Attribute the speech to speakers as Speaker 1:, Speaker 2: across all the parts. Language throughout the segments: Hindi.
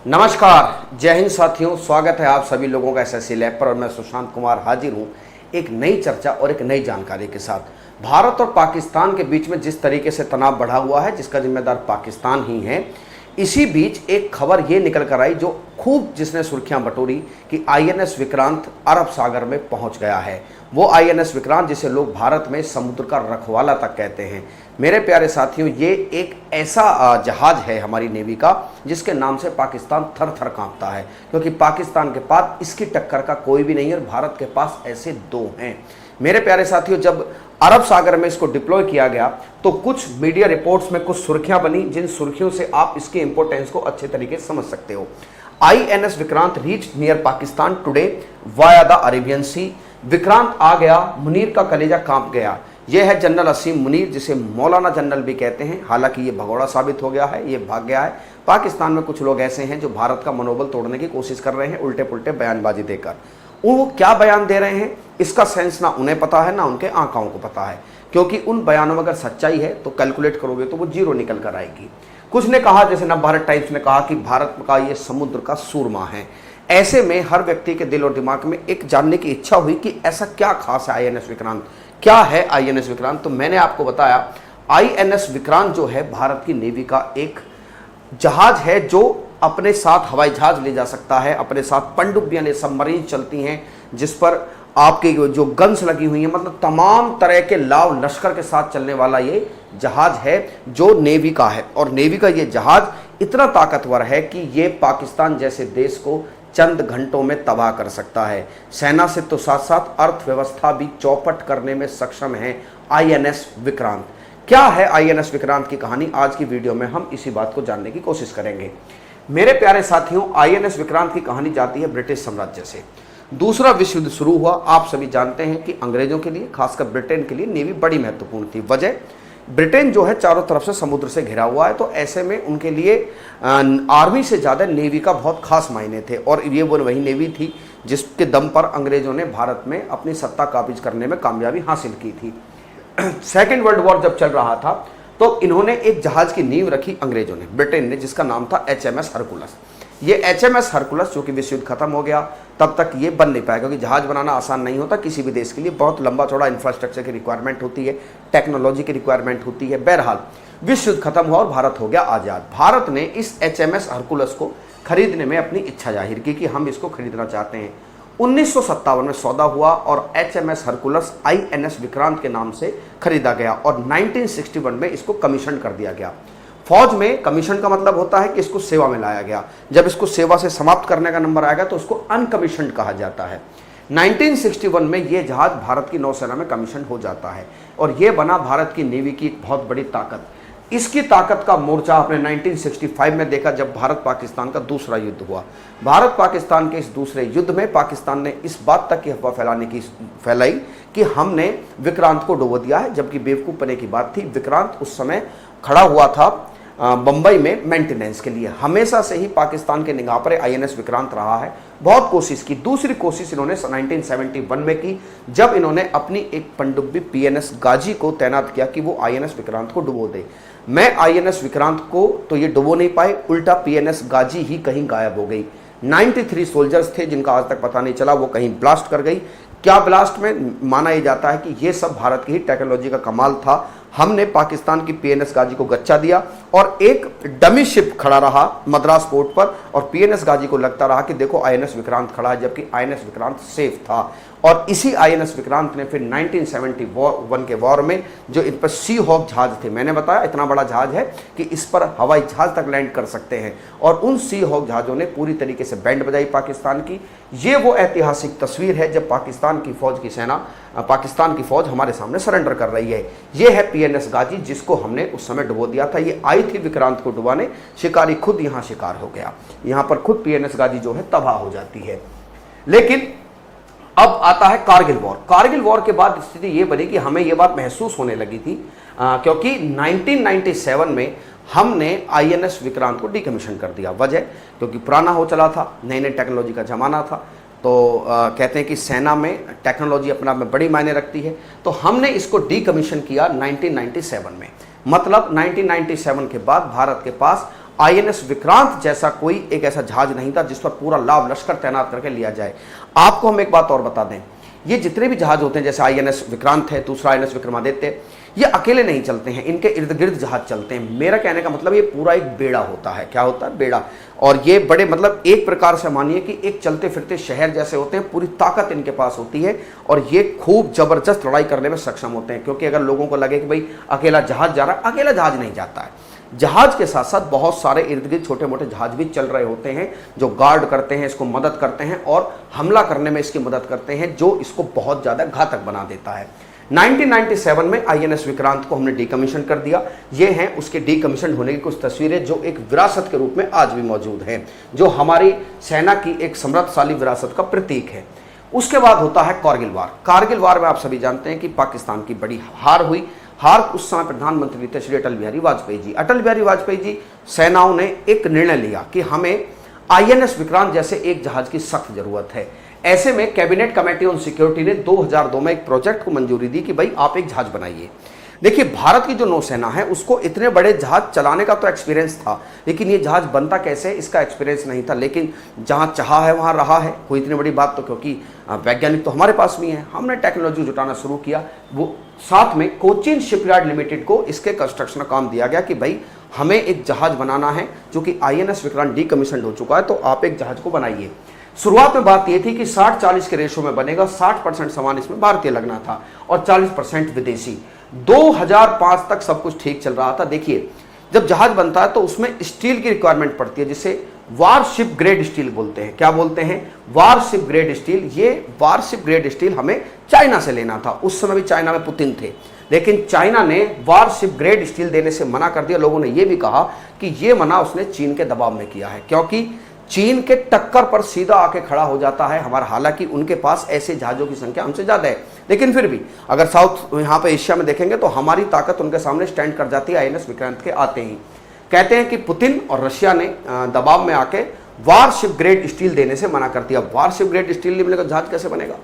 Speaker 1: नमस्कार, जय हिंद साथियों। स्वागत है आप सभी लोगों का एसएससी लैब पर और मैं सुशांत कुमार हाजिर हूं एक नई चर्चा और एक नई जानकारी के साथ। भारत और पाकिस्तान के बीच में जिस तरीके से तनाव बढ़ा हुआ है, जिसका जिम्मेदार पाकिस्तान ही है, इसी बीच एक खबर ये निकल कर आई जो खूब जिसने सुर्खियां बटोरी कि आईएनएस विक्रांत अरब सागर में पहुंच गया है। वो आईएनएस विक्रांत जिसे लोग भारत में समुद्र का रखवाला तक कहते हैं। मेरे प्यारे साथियों, ये एक ऐसा जहाज है हमारी नेवी का जिसके नाम से पाकिस्तान थर थर कांपता है, क्योंकि पाकिस्तान के पास इसकी टक्कर का कोई भी नहीं है और भारत के पास ऐसे दो हैं। मेरे प्यारे साथियों, जब अरब सागर में इसको डिप्लॉय किया गया तो कुछ मीडिया रिपोर्ट्स में कुछ सुर्खियां बनी, जिन सुर्खियों से आप इसके इंपोर्टेंस को अच्छे तरीके से समझ सकते हो। INS Vikrant reach near Pakistan today via the Arabian sea. Vikrant आ गया, मुनीर का कलेजा कांप गया। यह है जनरल असीम मुनीर, जिसे मौलाना जनरल भी कहते हैं। हालांकि ये भगोड़ा साबित हो गया है, ये भाग गया है। पाकिस्तान में कुछ लोग ऐसे हैं जो भारत का मनोबल तोड़ने की कोशिश कर रहे हैं, उल्टे पुल्टे बयानबाजी देकर। वो क्या बयान दे रहे हैं इसका सेंस ना उन्हें पता है ना उनके आंकाओं को पता है, क्योंकि उन बयानों में अगर सच्चाई है तो कैलकुलेट करोगे तो वो जीरो निकल कर आएगी। कुछ ने कहा, जैसे नवभारत टाइम्स ने कहा, कि भारत का ये समुद्र का सूरमा है। ऐसे में हर व्यक्ति के दिल और दिमाग में एक जानने की इच्छा हुई कि ऐसा क्या खास है आईएनएस विक्रांत, क्या है आईएनएस विक्रांत। तो मैंने आपको बताया, आईएनएस विक्रांत जो है भारत की नेवी का एक जहाज है जो अपने साथ हवाई जहाज ले जा सकता है, अपने साथ पनडुब्बियां यानी सबमरीन चलती हैं, जिस पर आपके जो गन्स लगी हुई हैं, मतलब तमाम तरह के लाव लश्कर के साथ चलने वाला ये जहाज है जो नेवी का है। और नेवी का ये जहाज इतना ताकतवर है कि ये पाकिस्तान जैसे देश को चंद घंटों में तबाह कर सकता है। सेना से तो साथ साथ अर्थव्यवस्था भी चौपट करने में सक्षम है आईएनएस विक्रांत। क्या है आईएनएस विक्रांत की कहानी, आज की वीडियो में हम इसी बात को जानने की कोशिश करेंगे। मेरे प्यारे साथियों, आईएनएस विक्रांत की कहानी जाती है ब्रिटिश साम्राज्य से। दूसरा विश्व युद्ध शुरू हुआ। आप सभी जानते हैं कि अंग्रेजों के लिए, खासकर ब्रिटेन के लिए, नेवी बड़ी महत्वपूर्ण थी। वजह, ब्रिटेन जो है चारों तरफ से समुद्र से घिरा हुआ है, तो ऐसे में उनके लिए आर्मी से ज़्यादा नेवी का बहुत खास मायने थे। और ये वो वही नेवी थी जिसके दम पर अंग्रेजों ने भारत में अपनी सत्ता काबिज करने में कामयाबी हासिल की थी। सेकेंड वर्ल्ड वॉर जब चल रहा था तो इन्होंने एक जहाज की नींव रखी अंग्रेजों ने, ब्रिटेन ने, जिसका नाम था एचएमएस हरकुलस। ये एचएमएस हरकुलस, जो कि विश्व युद्ध खत्म हो गया, तब तक ये बन नहीं पाया, क्योंकि जहाज बनाना आसान नहीं होता किसी भी देश के लिए। बहुत लंबा चौड़ा इंफ्रास्ट्रक्चर की रिक्वायरमेंट होती है, टेक्नोलॉजी की रिक्वायरमेंट होती है। बहरहाल विश्व युद्ध खत्म हुआ और भारत हो गया आज़ाद। भारत ने इस एचएमएस हरकुलस को खरीदने में अपनी इच्छा जाहिर की कि हम इसको खरीदना चाहते हैं। 1957 में सौदा हुआ और एचएमएस हरकुलस आईएनएस विक्रांत के नाम से खरीदा गया और 1961 में इसको कमीशन कर दिया गया। फौज में कमीशन का मतलब होता है कि इसको सेवा में लाया गया। जब इसको सेवा से समाप्त करने का नंबर आएगा तो उसको अनकमीशन्ड कहा जाता है। 1961 में ये जहाज भारत की नौसेना में कमीशन हो जाता है और ये बना भारत की नेवी की एक बहुत बड़ी ताकत। इसकी ताकत का मोर्चा आपने 1965 में देखा, जब भारत पाकिस्तान का दूसरा युद्ध हुआ। भारत पाकिस्तान के इस दूसरे युद्ध में पाकिस्तान ने इस बात तक की अफवाह फैलाई कि हमने विक्रांत को डुबो दिया है, जबकि बेवकूफ़ बने की बात थी। विक्रांत उस समय खड़ा हुआ था बंबई में मेंटेनेंस के लिए। हमेशा से ही पाकिस्तान के निगाह पर आईएनएस विक्रांत रहा है। बहुत कोशिश की। दूसरी कोशिश इन्होंने 1971 में की, जब इन्होंने अपनी एक पनडुब्बी पीएनएस गाजी को तैनात किया कि वो आईएनएस विक्रांत को डुबो दे। मैं आईएनएस विक्रांत को तो ये डुबो नहीं पाए, उल्टा पीएनएस गाजी ही कहीं गायब हो गई। 93 सोल्जर्स थे जिनका आज तक पता नहीं चला, वो कहीं ब्लास्ट कर गई। क्या ब्लास्ट में, माना यह जाता है कि ये सब भारत की ही टेक्नोलॉजी का कमाल था। हमने पाकिस्तान की पीएनएस गाजी को गच्चा दिया और एक डमी शिप खड़ा रहा मद्रास पोर्ट पर और पीएनएस गाजी को लगता रहा कि देखो आईएनएस विक्रांत खड़ा है, जबकि आईएनएस विक्रांत सेफ था। और इसी आईएनएस विक्रांत ने फिर 1971 के वॉर में, जो इन पर सी हॉक जहाज थे, मैंने बताया इतना बड़ा जहाज है कि इस पर हवाई जहाज तक लैंड कर सकते हैं, और उन सी हॉक जहाज़ों ने पूरी तरीके से बैंड बजाई पाकिस्तान की। ये वो ऐतिहासिक तस्वीर है जब पाकिस्तान की फौज की सेना, पाकिस्तान की फौज हमारे सामने सरेंडर कर रही है। ये है पीएनएस गाजी, जिसको हमने उस समय डुबो दिया था। ये आई थी विक्रांत को डुबाने, शिकारी खुद यहाँ शिकार हो गया। यहाँ पर खुद पीएनएस गाजी जो है तबाह हो जाती है। लेकिन अब आता है कारगिल वॉर। कारगिल वॉर के बाद स्थिति ये बनी कि हमें ये बात महसूस होने लगी थी, क्योंकि 1997 में हमने आईएनएस विक्रांत को डीकमीशन कर दिया। वजह, क्योंकि पुराना हो चला था, नई नई टेक्नोलॉजी का ज़माना था। तो कहते हैं कि सेना में टेक्नोलॉजी अपना में बड़ी मायने रखती है, तो हमने इसको डीकमीशन किया 1997 में। मतलब 1997 के बाद भारत के पास आईएनएस विक्रांत जैसा कोई एक ऐसा जहाज नहीं था जिस पर पूरा लाव लश्कर तैनात करके लिया जाए। आपको हम एक बात और बता दें, ये जितने भी जहाज होते हैं, जैसे आईएनएस विक्रांत है, दूसरा आईएनएस विक्रमादित्य, ये अकेले नहीं चलते हैं, इनके इर्द गिर्द जहाज चलते हैं। मेरा कहने का मतलब ये पूरा एक बेड़ा होता है। क्या होता है? बेड़ा। और ये बड़े मतलब एक प्रकार से मानिए कि एक चलते फिरते शहर जैसे होते हैं, पूरी ताकत इनके पास होती है और ये खूब जबरदस्त लड़ाई करने में सक्षम होते हैं। क्योंकि अगर लोगों को लगे कि भाई अकेला जहाज जा रहा है, अकेला जहाज नहीं जाता है। जहाज के साथ साथ बहुत सारे इर्द गिर्द छोटे मोटे जहाज भी चल रहे होते हैं जो गार्ड करते हैं, इसको मदद करते हैं और हमला करने में इसकी मदद करते हैं, जो इसको बहुत ज़्यादा घातक बना देता है। 1997 में आईएनएस विक्रांत को हमने डीकमीशन कर दिया। ये हैं उसके डीकमीशन होने की कुछ तस्वीरें जो एक विरासत के रूप में आज भी मौजूद हैं, जो हमारी सेना की एक समृद्धशाली विरासत का प्रतीक है। उसके बाद होता है कारगिल वार। कारगिल वार में आप सभी जानते हैं कि पाकिस्तान की बड़ी हार हुई। हार उस समय प्रधानमंत्री थे श्री अटल बिहारी वाजपेयी जी। अटल बिहारी वाजपेयी जी सेनाओं ने एक निर्णय लिया कि हमें आईएनएस विक्रांत जैसे एक जहाज की सख्त जरूरत है। ऐसे में कैबिनेट कमेटी ऑन सिक्योरिटी ने 2002 में एक प्रोजेक्ट को मंजूरी दी कि भाई आप एक जहाज बनाइए। देखिए, भारत की जो नौसेना है उसको इतने बड़े जहाज चलाने का तो एक्सपीरियंस था, लेकिन ये जहाज बनता कैसे इसका एक्सपीरियंस नहीं था। लेकिन जहां चाहा है वहां रहा है, कोई इतनी बड़ी बात तो, क्योंकि वैज्ञानिक तो हमारे पास भी हैं। हमने टेक्नोलॉजी जुटाना शुरू किया। वो साथ में कोचिन शिपयार्ड लिमिटेड को इसके कंस्ट्रक्शन का काम दिया गया कि भाई हमें एक जहाज बनाना है जो कि आईएनएस विक्रांत डीकमीशन हो चुका है, तो आप एक जहाज को बनाइए। शुरुआत में बात यह थी कि 60-40 के रेशो में बनेगा। 60% सामान इसमें भारतीय लगना था और 40% विदेशी। 2005 तक सब कुछ ठीक चल रहा था। देखिए, जब जहाज बनता है तो उसमें स्टील की रिक्वायरमेंट पड़ती है, जिसे वारशिप ग्रेड स्टील बोलते हैं। क्या बोलते हैं? Warship grade steel. ये वारशिप ग्रेड स्टील हमें चाइना से लेना था। उस समय भी चाइना में पुतिन थे, लेकिन चाइना ने वारशिप ग्रेड स्टील देने से मना कर दिया। लोगों ने यह भी कहा कि यह मना उसने चीन के दबाव में किया है, क्योंकि चीन के टक्कर पर सीधा आके खड़ा हो जाता है हमारा। हालांकि उनके पास ऐसे जहाजों की संख्या हमसे ज्यादा है, लेकिन फिर भी अगर साउथ यहाँ पे एशिया में देखेंगे तो हमारी ताकत उनके सामने स्टैंड कर जाती है आईएनएस विक्रांत के आते ही। कहते हैं कि पुतिन और रशिया ने दबाव में आके वारशिप ग्रेड स्टील देने से मना कर दिया। वारशिप ग्रेड स्टील नहीं मिलेगा, जहाज कैसे बनेगा?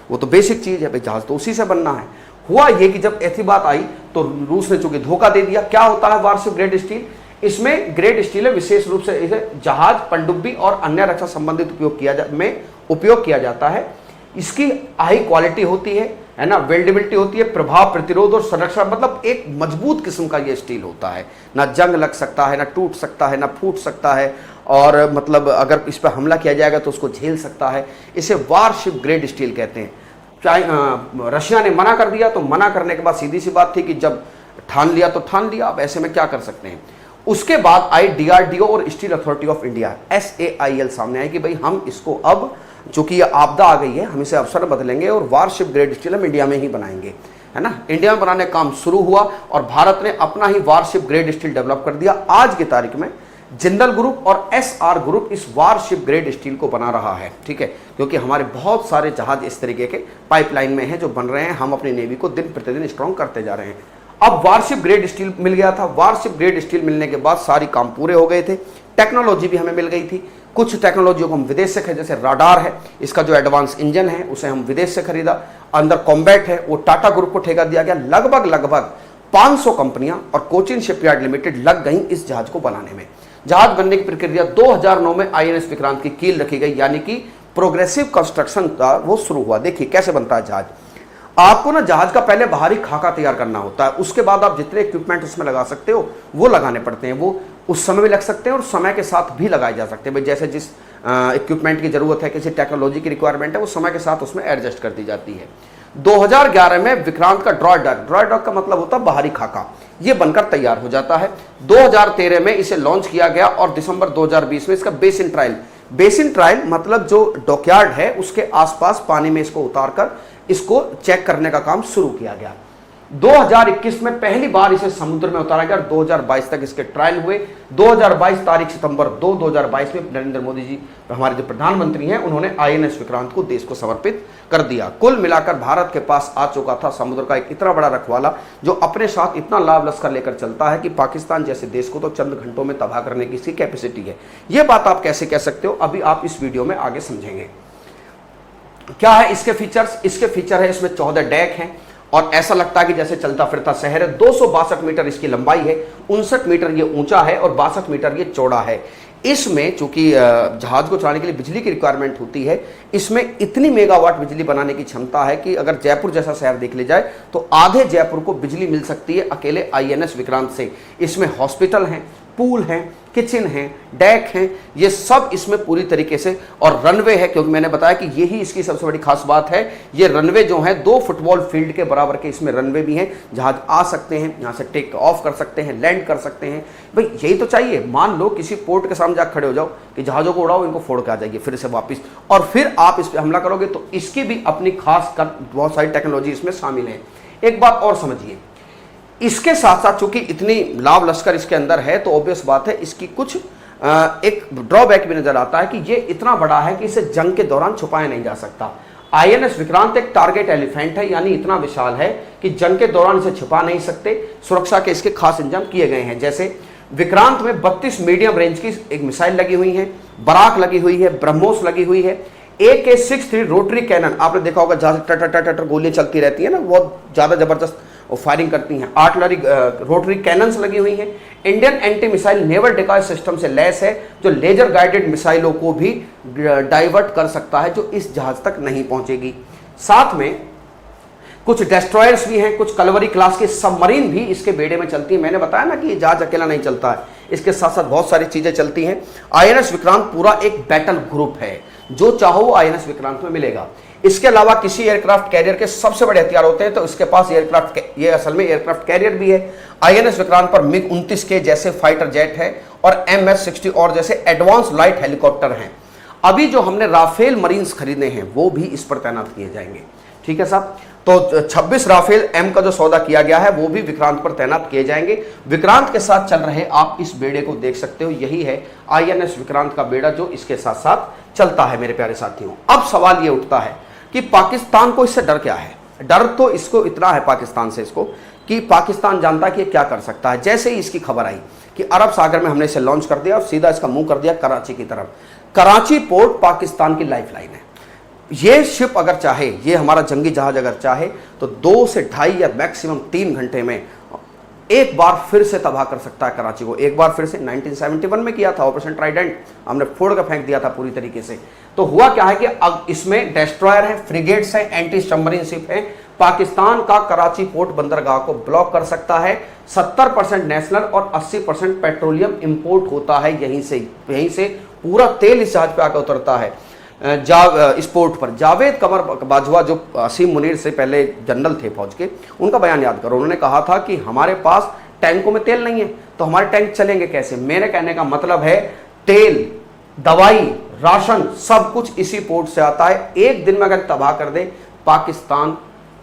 Speaker 1: वो तो बेसिक चीज है भाई, जहाज तो उसी से बनना है। हुआ ये कि जब ऐसी बात आई तो रूस ने चूंकि धोखा दे दिया। क्या होता है वारशिप ग्रेड स्टील? इसमें ग्रेड स्टील है, विशेष रूप से इसे जहाज, पनडुब्बी और अन्य रक्षा संबंधित उपयोग किया जाता है। इसकी हाई क्वालिटी होती है ना, वेल्डेबिलिटी होती है, प्रभाव, प्रतिरोध और संरक्षण, मतलब एक मजबूत किस्म का ये स्टील होता है। ना जंग लग सकता है, ना टूट सकता है, ना फूट सकता है, और मतलब अगर इस पर हमला किया जाएगा तो उसको झेल सकता है। इसे वारशिप ग्रेड स्टील कहते हैं। रशिया ने मना कर दिया, तो मना करने के बाद सीधी सी बात थी कि जब ठान लिया तो ठान लिया, अब ऐसे में क्या कर सकते हैं। उसके बाद आई डीआरडीओ और steel authority of India SAIL सामने आई कि भाई हम इसको अब, चूंकि ये आपदा आ गई है, हम इसे अवसर बदलेंगे और वारशिप ग्रेड स्टील हम इंडिया में ही बनाएंगे, है ना। इंडिया में बनाने का काम शुरू हुआ और भारत ने अपना ही वारशिप ग्रेड स्टील डेवलप कर दिया। आज की तारीख में जिंदल ग्रुप और SR ग्रुप इस वारशिप ग्रेड स्टील को बना रहा है, ठीक है, क्योंकि हमारे बहुत सारे जहाज इस तरीके के पाइपलाइन में हैं जो बन रहे हैं। हम अपनी नेवी को दिन प्रतिदिन स्ट्रॉन्ग करते जा रहे हैं। अब वारशिप ग्रेड स्टील मिल गया था। वारशिप ग्रेड स्टील मिलने के बाद सारी काम पूरे हो गए थे। टेक्नोलॉजी भी हमें मिल गई थी। कुछ टेक्नोलॉजी को हम विदेश से खरीदे, जैसे राडार है, इसका जो एडवांस इंजन है उसे हम विदेश से खरीदा। अंदर कॉम्बैट है, वो टाटा ग्रुप को ठेका दिया गया। लगभग 500 कंपनियां और कोचिन शिपयार्ड लिमिटेड लग गई इस जहाज को बनाने में। जहाज बनने की प्रक्रिया 2009 में आईएनएस विक्रांत की कील रखी गई, यानी कि प्रोग्रेसिव कंस्ट्रक्शन का वो शुरू हुआ। देखिए कैसे बनता है जहाज। आपको ना जहाज का पहले बाहरी खाका तैयार करना होता है, उसके बाद आप जितने इक्विपमेंट उसमें लगा सकते हो वो लगाने पड़ते हैं। वो उस समय भी लग सकते हैं और समय के साथ भी लगाए जा सकते हैं। भाई जैसे जिस इक्विपमेंट की जरूरत है, किसी टेक्नोलॉजी की रिक्वायरमेंट है, वो समय के साथ उसमें एडजस्ट कर दी जाती है। 2011 में विक्रांत का ड्रॉयडॉक का मतलब होता है बाहरी खाका, ये बनकर तैयार हो जाता है। 2013 में इसे लॉन्च किया गया और दिसंबर 2020 में इसका बेसिन ट्रायल मतलब जो डॉकयार्ड है उसके आसपास पानी में इसको उतारकर इसको चेक करने का काम शुरू किया गया। 2021 में पहली बार इसे समुद्र में उतारा गया और 2022 तक इसके ट्रायल हुए। 2022 तारीख सितंबर 2022 में नरेंद्र मोदी जी हमारे जो प्रधानमंत्री हैं उन्होंने आईएनएस विक्रांत को देश को समर्पित कर दिया। कुल मिलाकर भारत के पास आ चुका था समुद्र का एक इतना बड़ा रखवाला जो अपने साथ इतना लाभ लश्कर लेकर चलता है कि पाकिस्तान जैसे देश को तो चंद घंटों में तबाह करने की इसकी कैपेसिटी है। यह बात आप कैसे कह सकते हो, अभी आप इस वीडियो में आगे समझेंगे। क्या है इसके फीचर्स? इसके फीचर है इसमें 14 डेक हैं, और ऐसा लगता है कि जैसे चलता फिरता शहर है। 262 मीटर इसकी लंबाई है, 59 मीटर ये ऊंचा है और 62 मीटर ये चौड़ा है। इसमें चूंकि जहाज को चलाने के लिए बिजली की रिक्वायरमेंट होती है, इसमें इतनी मेगावाट बिजली बनाने की क्षमता है कि अगर जयपुर जैसा शहर देख लिया जाए तो आधे जयपुर को बिजली मिल सकती है अकेले INS विक्रांत से। इसमें हॉस्पिटल हैं, पूल हैं, किचन हैं, डेक हैं, ये सब इसमें पूरी तरीके से, और रनवे है, क्योंकि मैंने बताया कि यही इसकी सबसे बड़ी खास बात है। ये रनवे जो है 2 फुटबॉल फील्ड के बराबर के इसमें रनवे भी हैं, जहाज आ सकते हैं, यहाँ से टेक ऑफ कर सकते हैं, लैंड कर सकते हैं। भाई यही तो चाहिए। मान लो किसी पोर्ट के सामने जाकर खड़े हो जाओ कि जहाज़ों को उड़ाओ, इनको फोड़ के आ जाइए फिर से वापस, और फिर आप इस पर हमला करोगे, तो इसकी भी अपनी खास बहुत सारी टेक्नोलॉजी इसमें शामिल है। एक बात और समझिए, इसके साथ साथ चूंकि इतनी लाव लश्कर इसके अंदर है, तो ऑब्वियस बात है इसकी कुछ एक ड्रॉबैक भी नजर आता है कि ये इतना बड़ा है कि इसे जंग के दौरान छुपाया नहीं जा सकता। INS विक्रांत एक टारगेट एलिफेंट है, यानी इतना विशाल है कि जंग के दौरान इसे छुपा नहीं सकते। सुरक्षा के इसके खास इंतजाम किए गए हैं, जैसे विक्रांत में 32 मीडियम रेंज की एक मिसाइल लगी हुई है, बराक लगी हुई है, ब्रह्मोस लगी हुई है, AK-63 रोटरी कैनन, आपने देखा होगा जहां से टटर गोलियां चलती रहती है ना, बहुत ज्यादा जबरदस्त और फायरिंग करती हैं। आर्टिलरी रोटरी कैनन्स लगी हुई हैं। Indian anti missile naval decoy system से लैस है, जो लेजर गाइडेड मिसाइलों को भी डाइवर्ट कर सकता है, जो इस जहाज तक नहीं पहुंचेगी। साथ में कुछ डेस्ट्रॉयर्स भी हैं, कुछ कलवरी क्लास के सबमरीन भी इसके बेड़े में चलती है। मैंने बताया ना कि ये जहाज अकेला नहीं चलता है, इसके साथ साथ बहुत सारी चीजें चलती हैं। INS विक्रांत पूरा एक बैटल ग्रुप है, जो चाहो वो INS विक्रांत में मिलेगा। इसके अलावा किसी एयरक्राफ्ट कैरियर के सबसे बड़े हथियार होते हैं, तो इसके पास ये असल में एयरक्राफ्ट कैरियर भी है। INS विक्रांत पर MiG-29 के जैसे फाइटर जेट है और MS-60 और जैसे एडवांस लाइट हेलीकॉप्टर हैं। अभी जो हमने राफेल मरीन्स खरीदे हैं वो भी इस पर तैनात किए जाएंगे। ठीक है साहब, तो 26 राफेल M का जो सौदा किया गया है वो भी विक्रांत पर तैनात किए जाएंगे। विक्रांत के साथ चल रहे आप इस बेड़े को देख सकते हो, यही है INS विक्रांत का बेड़ा जो इसके साथ साथ चलता है मेरे प्यारे साथियों। अब सवाल ये उठता है कि पाकिस्तान को इससे डर क्या है? डर तो इसको इतना है पाकिस्तान से इसको कि पाकिस्तान जानता है कि ये क्या कर सकता है। जैसे ही इसकी खबर आई कि अरब सागर में हमने इसे लॉन्च कर दिया और सीधा इसका मुंह कर दिया कराची की तरफ। कराची पोर्ट पाकिस्तान की लाइफलाइन है। ये शिप अगर चाहे, ये हमारा जंगी जहाज अगर चाहे तो 2 से 2.5 या मैक्सिमम 3 घंटे में एक बार फिर से तबाह कर सकता है कराची को। एक बार फिर से 1971 में किया था ऑपरेशन ट्राइडेंट, हमने फोड़ कर फेंक दिया था पूरी तरीके से। तो हुआ क्या है कि अब इसमें डेस्ट्रॉयर है, फ्रिगेट्स है, एंटी सबमरीन शिप है। पाकिस्तान का कराची पोर्ट बंदरगाह को ब्लॉक कर सकता है। 70% नेशनल और 80% पेट्रोलियम इंपोर्ट होता है यहीं से पूरा तेल इस जहाज पे आकर उतरता है इस पोर्ट पर। जावेद कमर बाजवा जो असीम मुनीर से पहले जनरल थे फौज के, उनका बयान याद करो। उन्होंने कहा था कि हमारे पास टैंकों में तेल नहीं है तो हमारे टैंक चलेंगे कैसे। मेरे कहने का मतलब है तेल, दवाई, राशन सब कुछ इसी पोर्ट से आता है। एक दिन में अगर तबाह कर दे पाकिस्तान,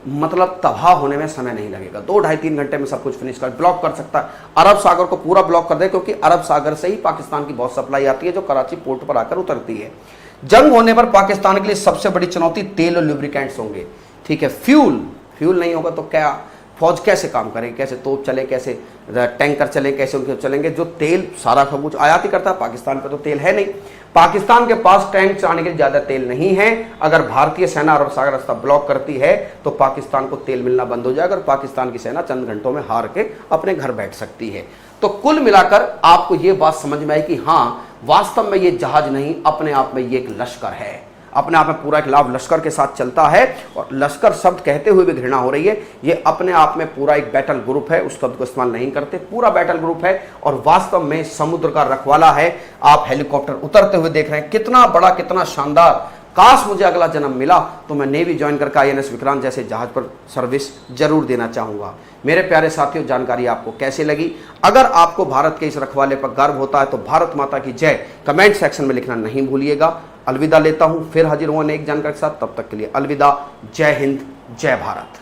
Speaker 1: मतलब तबाह होने में समय नहीं लगेगा। 2-2.5-3 घंटे में सब कुछ फिनिश कर ब्लॉक कर सकता है। अरब सागर को पूरा ब्लॉक कर दे, क्योंकि अरब सागर से ही पाकिस्तान की बहुत सप्लाई आती है जो कराची पोर्ट पर आकर उतरती है। जंग होने पर पाकिस्तान के लिए सबसे बड़ी चुनौती तेल और लुब्रिकेंट्स होंगे। ठीक है, फ्यूल नहीं होगा तो क्या फौज कैसे काम करे, कैसे तोप चले, कैसे टैंकर चले, कैसे उनके चलेंगे। जो तेल सारा सब कुछ आयात ही करता है, पाकिस्तान पे तो तेल है नहीं। पाकिस्तान के पास टैंक चलाने के लिए ज्यादा तेल नहीं है। अगर भारतीय सेना अरब सागर रास्ता ब्लॉक करती है तो पाकिस्तान को तेल मिलना बंद हो जाएगा और पाकिस्तान की सेना चंद घंटों में हार के अपने घर बैठ सकती है। तो कुल मिलाकर आपको यह बात समझ में आई कि हाँ, वास्तव में ये जहाज नहीं, अपने आप में ये एक लश्कर है, अपने आप में पूरा एक लाभ लश्कर के साथ चलता है। और लश्कर शब्द कहते हुए भी घृणा हो रही है, ये अपने आप में पूरा एक बैटल ग्रुप है, उस शब्द को इस्तेमाल नहीं करते, पूरा बैटल ग्रुप है और वास्तव में समुद्र का रखवाला है। आप हेलीकॉप्टर उतरते हुए देख रहे हैं, कितना बड़ा, कितना शानदार। काश मुझे अगला जन्म मिला तो मैं नेवी ज्वाइन करके INS विक्रांत जैसे जहाज पर सर्विस जरूर देना चाहूंगा। मेरे प्यारे साथियों, जानकारी आपको कैसी लगी? अगर आपको भारत के इस रखवाले पर गर्व होता है तो भारत माता की जय कमेंट सेक्शन में लिखना नहीं भूलिएगा। अलविदा लेता हूं, फिर हाजिर हुआ एक जानकारी के साथ। तब तक के लिए अलविदा। जय हिंद, जय भारत।